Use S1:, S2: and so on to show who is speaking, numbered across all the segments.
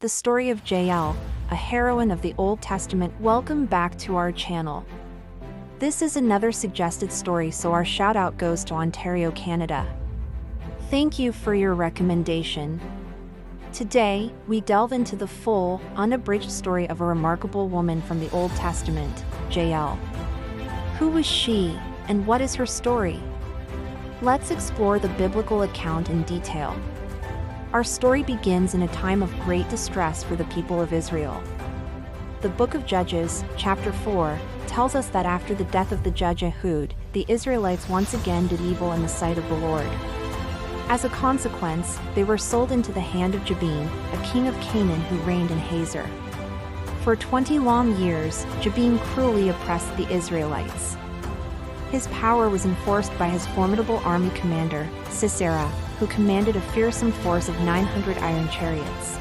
S1: the story of Jael, a heroine of the Old Testament. Welcome back to our channel. This is another suggested story, so our shout out goes to Ontario, Canada. Thank you for your recommendation. Today, we delve into the full, unabridged story of a remarkable woman from the Old Testament, Jael. Who was she, and what is her story? Let's explore the biblical account in detail. Our story begins in a time of great distress for the people of Israel. The book of Judges, chapter 4, tells us that after the death of the judge Ehud, the Israelites once again did evil in the sight of the Lord. As a consequence, they were sold into the hand of Jabin, a king of Canaan who reigned in Hazor. For 20 long years, Jabin cruelly oppressed the Israelites. His power was enforced by his formidable army commander, Sisera, who commanded a fearsome force of 900 iron chariots.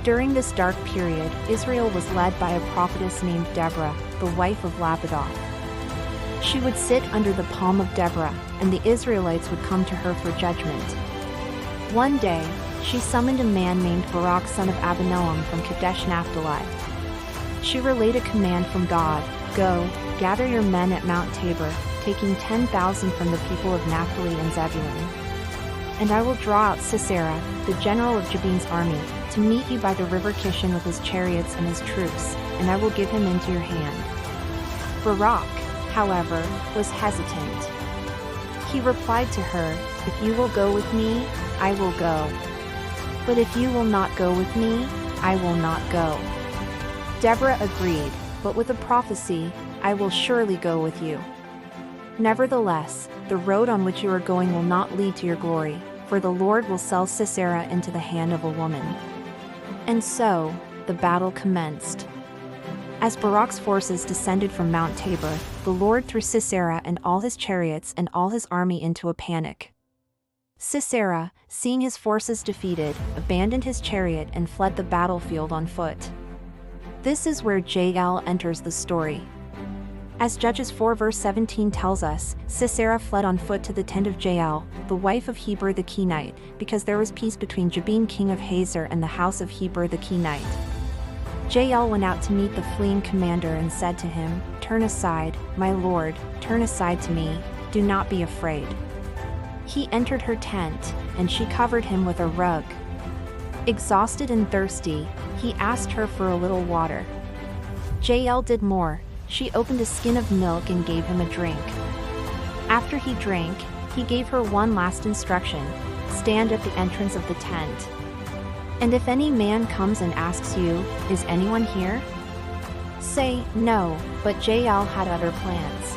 S1: During this dark period, Israel was led by a prophetess named Deborah, the wife of Lapidoth. She would sit under the palm of Deborah, and the Israelites would come to her for judgment. One day, she summoned a man named Barak, son of Abinoam, from Kadesh Naphtali. She relayed a command from God: "Go, gather your men at Mount Tabor, taking 10,000 from the people of Naphtali and Zebulun. And I will draw out Sisera, the general of Jabin's army, to meet you by the river Kishon with his chariots and his troops, and I will give him into your hand." Barak, however, was hesitant. He replied to her, "If you will go with me, I will go. But if you will not go with me, I will not go." Deborah agreed, but with a prophecy: "I will surely go with you. Nevertheless, the road on which you are going will not lead to your glory, for the Lord will sell Sisera into the hand of a woman." And so, the battle commenced. As Barak's forces descended from Mount Tabor, the Lord threw Sisera and all his chariots and all his army into a panic. Sisera, seeing his forces defeated, abandoned his chariot and fled the battlefield on foot. This is where Jael enters the story. As Judges 4 verse 17 tells us, Sisera fled on foot to the tent of Jael, the wife of Heber the Kenite, because there was peace between Jabin king of Hazor and the house of Heber the Kenite. Jael went out to meet the fleeing commander and said to him, "Turn aside, my lord, turn aside to me, do not be afraid." He entered her tent, and she covered him with a rug. Exhausted and thirsty, he asked her for a little water. Jael did more. She opened a skin of milk and gave him a drink. After he drank, he gave her one last instruction: stand at the entrance of the tent. "And if any man comes and asks you, 'Is anyone here?' say, 'No,'" but Jael had other plans.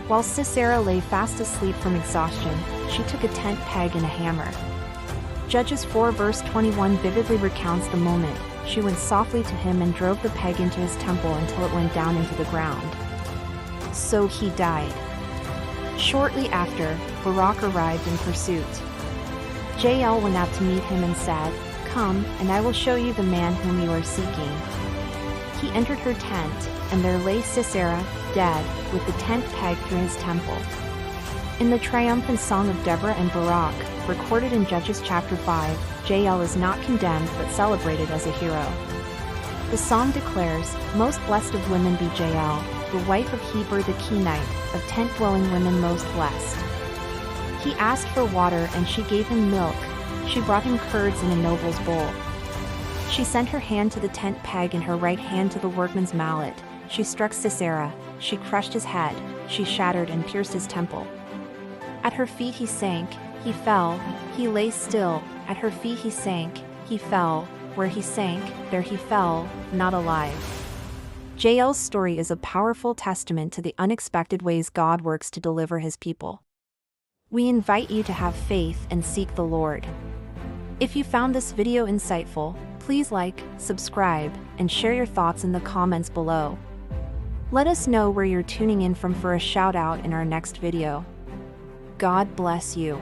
S1: While Sisera lay fast asleep from exhaustion, she took a tent peg and a hammer. Judges 4 verse 21 vividly recounts the moment. She went softly to him and drove the peg into his temple until it went down into the ground. So he died. Shortly after, Barak arrived in pursuit. Jael went out to meet him and said, "Come, and I will show you the man whom you are seeking." He entered her tent, and there lay Sisera, dead, with the tent peg through his temple. In the triumphant song of Deborah and Barak, recorded in Judges chapter 5, Jael is not condemned but celebrated as a hero. The song declares, "Most blessed of women be Jael, the wife of Heber the Kenite, of tent-dwelling women most blessed." He asked for water and she gave him milk. She brought him curds in a noble's bowl. She sent her hand to the tent peg and her right hand to the workman's mallet. She struck Sisera, she crushed his head, she shattered and pierced his temple. At her feet he sank, he fell, he lay still, at her feet he sank, he fell, where he sank, there he fell, not alive. Jael's story is a powerful testament to the unexpected ways God works to deliver his people. We invite you to have faith and seek the Lord. If you found this video insightful, please like, subscribe, and share your thoughts in the comments below. Let us know where you're tuning in from for a shout out in our next video. God bless you.